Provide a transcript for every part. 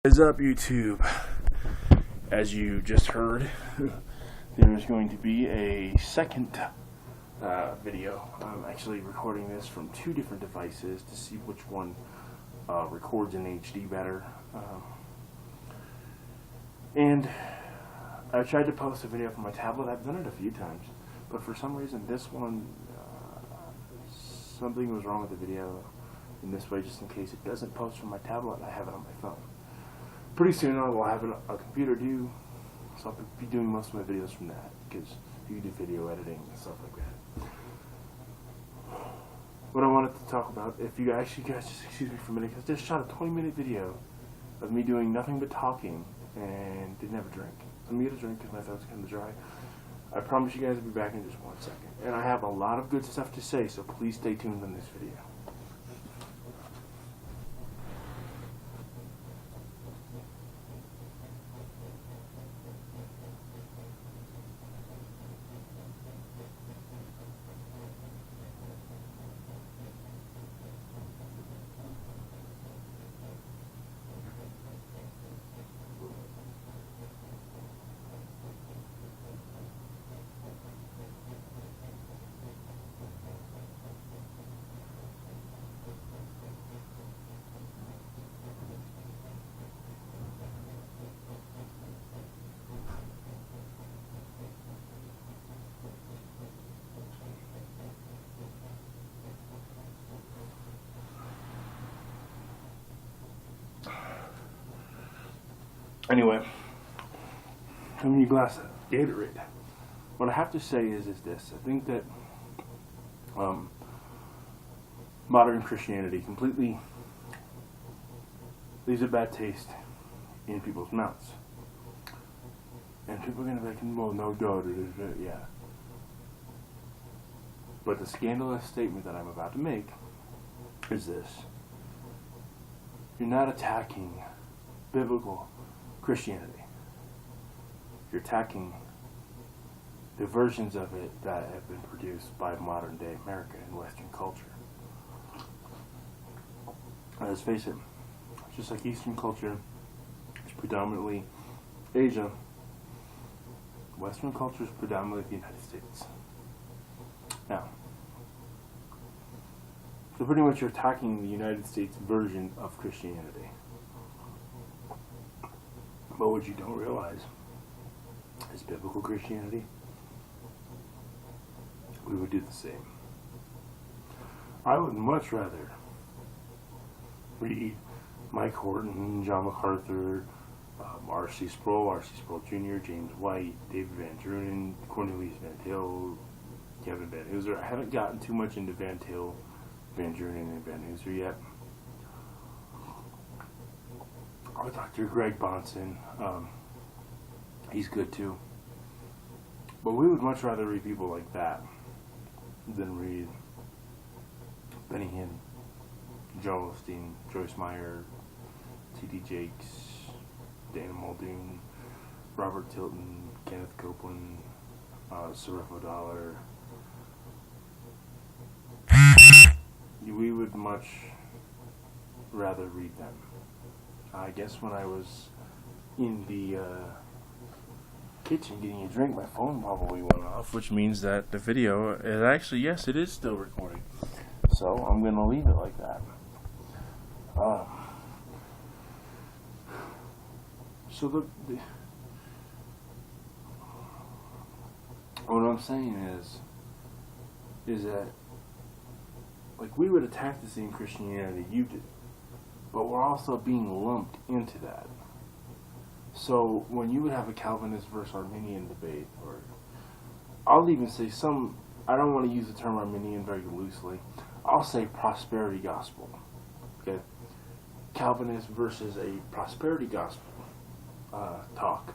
What is up, YouTube? As you just heard, there is going to be a second video. I'm actually recording this from two different devices to see which one records in HD better. And I tried to post a video from my tablet. I've done it a few times, but for some reason this one, something was wrong with the video. In this way, just in case it doesn't post from my tablet, I have it on my phone. Pretty soon I will have a computer do, so I'll be doing most of my videos from that, because you can do video editing and stuff like that. What I wanted to talk about, if you guys just excuse me for a minute, because I just shot a 20-minute video of me doing nothing but talking and didn't have a drink. I'm going to get a drink because my throat's kind of dry. I promise you guys I'll be back in just 1 second. And I have a lot of good stuff to say, so please stay tuned on this video. Anyway, I'm in your glass of Gatorade. What I have to say is this. I think that modern Christianity completely leaves a bad taste in people's mouths. And people are going to be like, well, no, God, yeah. But the scandalous statement that I'm about to make is this. You're not attacking biblical Christianity. You're attacking the versions of it that have been produced by modern day America and Western culture. Let's face it, just like Eastern culture is predominantly Asia, Western culture is predominantly the United States. Now, so pretty much you're attacking the United States version of Christianity. But what you don't realize is biblical Christianity, we would do the same. I would much rather read Mike Horton, John MacArthur, R.C. Sproul Jr., James White, David Van Drunen, Cornelius Van Til, Kevin Van Hooser. I haven't gotten too much into Van Til, Van Drunen, and Van Hooser yet. Or Dr. Greg Bonson, he's good too. But we would much rather read people like that than read Benny Hinn, Joel Osteen, Joyce Meyer, T.D. Jakes, Dana Muldoon, Robert Tilton, Kenneth Copeland, Serapho Dollar. We would much rather read them. I guess when I was in the kitchen getting a drink, my phone probably went off, which means that the video is actually, yes, it is still recording. So I'm going to leave it like that. So what I'm saying is that, like, we would attack the same Christianity you did, but we're also being lumped into that. So when you would have a Calvinist versus Arminian debate, or I'll even say I don't want to use the term Arminian very loosely, I'll say prosperity gospel. Okay? Calvinist versus a prosperity gospel talk.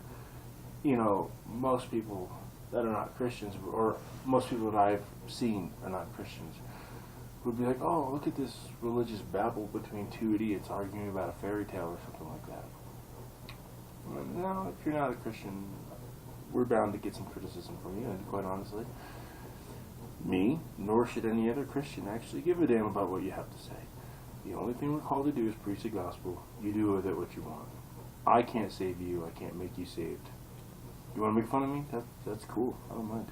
You know, most people that are not Christians, or most people that I've seen are not Christians, would be like, oh, look at this religious babble between two idiots arguing about a fairy tale or something like that. No, if you're not a Christian, we're bound to get some criticism from you, and quite honestly, me, nor should any other Christian actually give a damn about what you have to say. The only thing we're called to do is preach the gospel. You do with it what you want. I can't save you. I can't make you saved. You want to make fun of me? That's cool. I don't mind.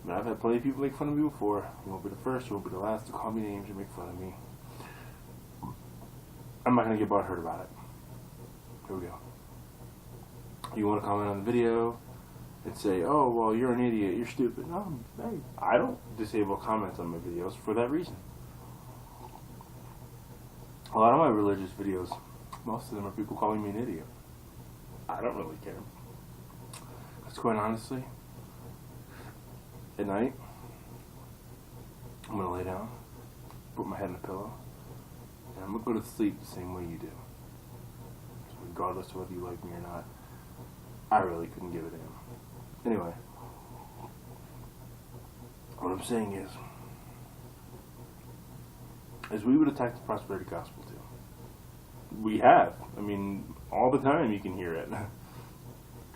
I mean, I've had plenty of people make fun of me before. You won't be the first. You won't be the last to call me names or make fun of me. I'm not going to get butthurt about it. Here we go. You want to comment on the video and say, oh, well, you're an idiot, you're stupid. No, hey, I don't disable comments on my videos for that reason. A lot of my religious videos, most of them are people calling me an idiot. I don't really care. Because quite honestly, at night, I'm going to lay down, put my head in a pillow, and I'm going to go to sleep the same way you do. So regardless of whether you like me or not, I really couldn't give a damn. Anyway, what I'm saying is we would attack the prosperity gospel too. We have. I mean, all the time you can hear it.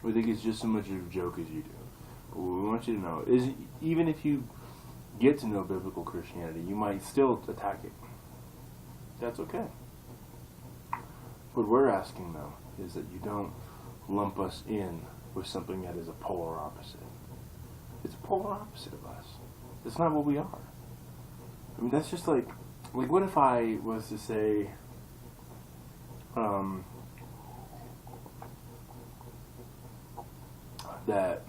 We think it's just so much of a joke as you do. But what we want you to know is even if you get to know biblical Christianity, you might still attack it. That's okay. What we're asking, though, is that you don't lump us in with something that is a polar opposite. It's a polar opposite of us. It's not what we are. I mean, that's just like what if I was to say, that,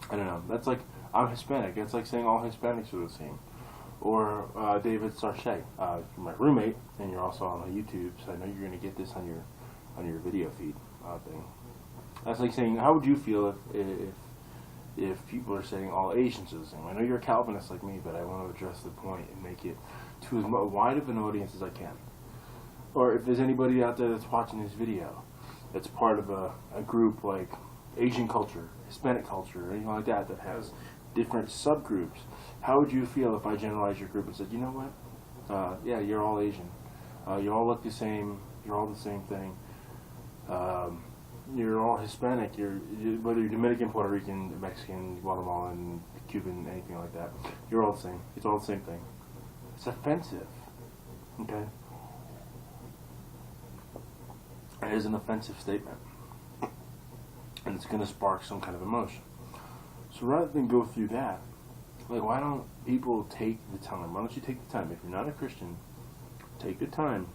I don't know, that's like, I'm Hispanic. It's like saying all Hispanics are the same. Or David Sarche, you're my roommate, and you're also on YouTube, so I know you're going to get this on your video feed thing. That's like saying, how would you feel if people are saying all Asians are the same? I know you're a Calvinist like me, but I want to address the point and make it to as wide of an audience as I can. Or if there's anybody out there that's watching this video that's part of a group like Asian culture, Hispanic culture, or anything like that has different subgroups, how would you feel if I generalized your group and said, you know what, yeah, you're all Asian, you all look the same, you're all the same thing, you're all Hispanic, whether you're Dominican, Puerto Rican, Mexican, Guatemalan, Cuban, anything like that, you're all the same. It's all the same thing. It's offensive, okay? It is an offensive statement, and it's going to spark some kind of emotion. So rather than go through that, like, why don't people take the time? Why don't you take the time? If you're not a Christian, take the time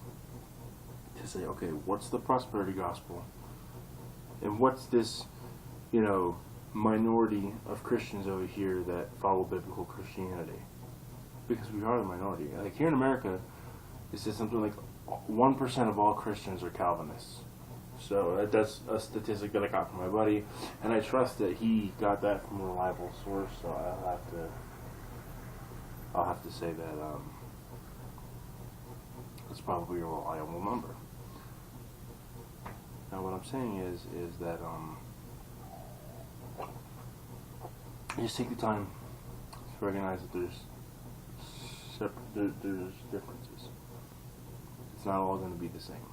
to say, okay, what's the prosperity gospel? And what's this, minority of Christians over here that follow biblical Christianity? Because we are the minority. Like, here in America, it says something like 1% of all Christians are Calvinists. So that's a statistic that I got from my buddy, and I trust that he got that from a reliable source. So I'll have to say that it's probably a reliable number. Now, what I'm saying is that you just take the time to recognize that there's differences. It's not all going to be the same.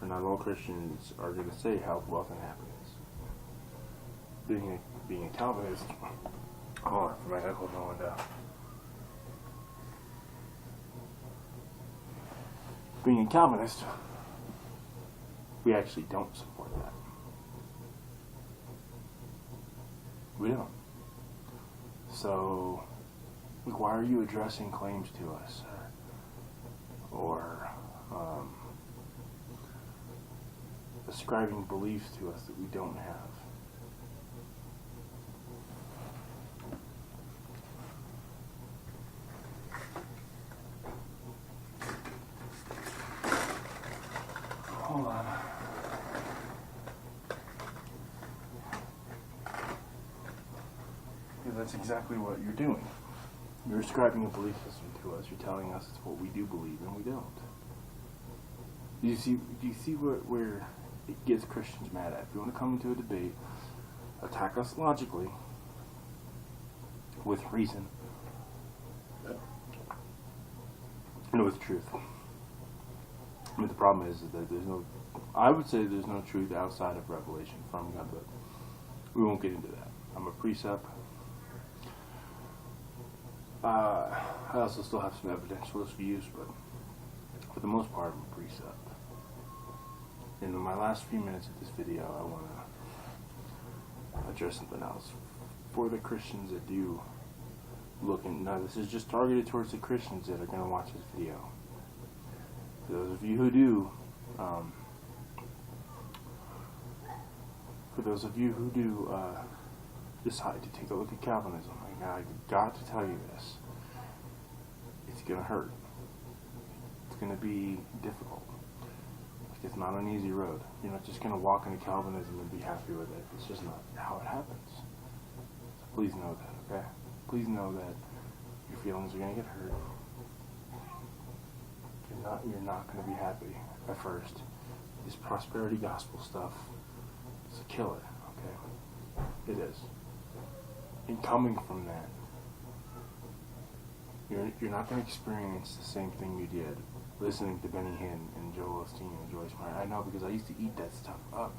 Not all Christians are going to say health, wealth, and happiness. Being a Calvinist, hold on, for my headphones going down. Being a Calvinist, we actually don't support that. We don't. So, why are you addressing claims to us? Or ascribing beliefs to us that we don't have? Hold on. Because that's exactly what you're doing. You're ascribing a belief system to us. You're telling us it's what we do believe, and we don't. Do you see where it gets Christians mad at? If you want to come into a debate, attack us logically, with reason, and with truth. I mean, the problem is that I would say there's no truth outside of revelation from God, but we won't get into that. I'm a precept. I also still have some evidentialist views, but for the most part, I'm a precept. And in my last few minutes of this video, I want to address something else. For the Christians that do look, and now this is just targeted towards the Christians that are going to watch this video. For those of you who do, decide to take a look at Calvinism, I got to tell you this. It's going to hurt. It's going to be difficult. It's not an easy road. You're not just going to walk into Calvinism and be happy with it. It's just not how it happens. So please know that, okay? Please know that your feelings are going to get hurt. You're not going to be happy at first. This prosperity gospel stuff is a killer, okay? It is. And coming from that, you're not going to experience the same thing you did listening to Benny Hinn and Joel Osteen and Joyce Meyer. I know, because I used to eat that stuff up.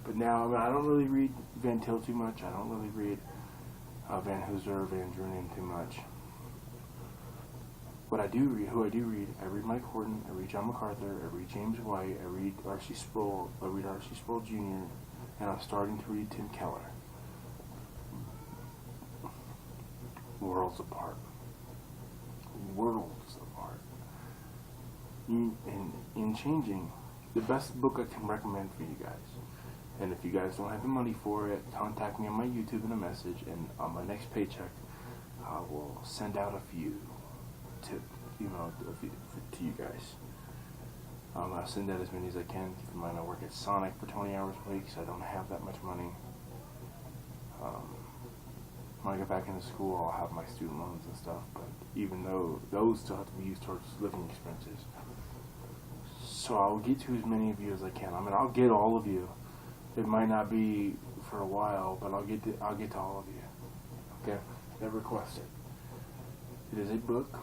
But now, I don't really read Van Til too much. I don't really read Van Hooser or Van Drunen too much. What I do read, I read Mike Horton, I read John MacArthur, I read James White, I read R.C. Sproul, Jr., and I'm starting to read Tim Keller. Worlds apart. Worlds apart. In changing, the best book I can recommend for you guys, and if you guys don't have the money for it, contact me on my YouTube in a message, and on my next paycheck, I will send out a few to you guys. I'll send out as many as I can. Keep in mind, I work at Sonic for 20 hours a week, so I don't have that much money. When I get back into school, I'll have my student loans and stuff, but even though those still have to be used towards living expenses. So I'll get to as many of you as I can. I'll get all of you. It might not be for a while, but I'll get to all of you. Okay? Never request it. It is a book.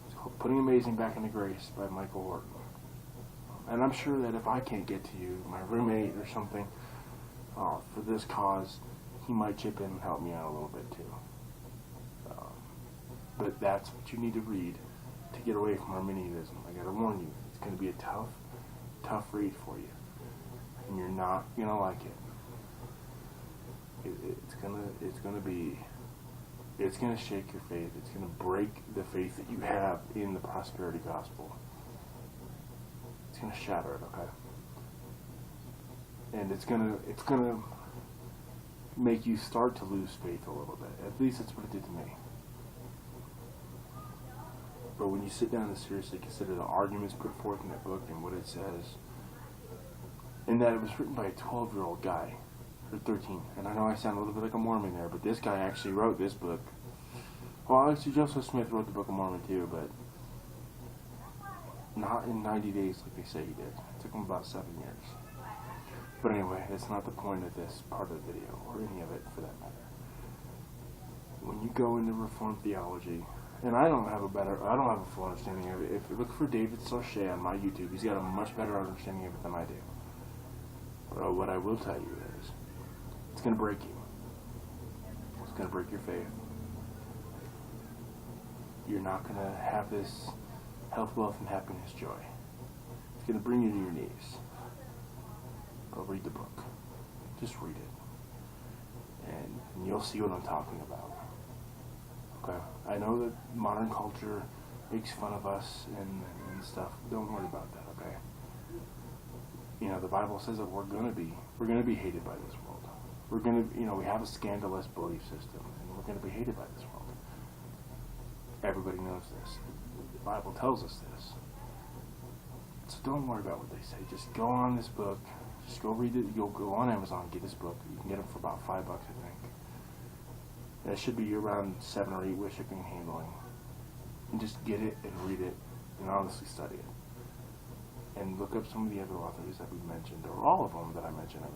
It's called Putting Amazing Back into Grace by Michael Horton. And I'm sure that if I can't get to you, my roommate or something, for this cause, he might chip in and help me out a little bit too. But that's what you need to read to get away from Arminianism. I gotta warn you, it's gonna be a tough read for you, and you're not gonna like it. It's gonna shake your faith. It's gonna break the faith that you have in the prosperity gospel. It's gonna shatter it, okay? And it's gonna make you start to lose faith a little bit. At least that's what it did to me. But when you sit down and seriously consider the arguments put forth in that book and what it says, and that it was written by a 12-year-old guy, or 13, and I know I sound a little bit like a Mormon there, but this guy actually wrote this book. Well, actually, Joseph Smith wrote the Book of Mormon too, but not in 90 days like they say he did. It took him about 7 years. But anyway, that's not the point of this part of the video, or any of it for that matter. When you go into Reformed theology, and I don't have a full understanding of it. If you look for David Sarchet on my YouTube, he's got a much better understanding of it than I do. But what I will tell you is, it's going to break you. It's going to break your faith. You're not going to have this health, wealth, and happiness joy. It's going to bring you to your knees. But read the book. Just read it. And you'll see what I'm talking about. Okay? I know that modern culture makes fun of us and stuff. Don't worry about that, okay? You know, the Bible says that we're gonna be hated by this world. We have a scandalous belief system, and we're gonna be hated by this world. Everybody knows this. The Bible tells us this. So don't worry about what they say. Just go on this book. Just go read it. You'll go on Amazon and get this book. You can get it for about $5, I think. And it should be around 7 or 8 with shipping and handling. And just get it and read it and honestly study it. And look up some of the other authors that we mentioned, or all of them that I mentioned,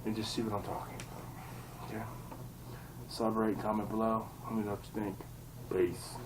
and just see what I'm talking about. Okay? Sub, rate, comment below. Let me know what you think. Peace.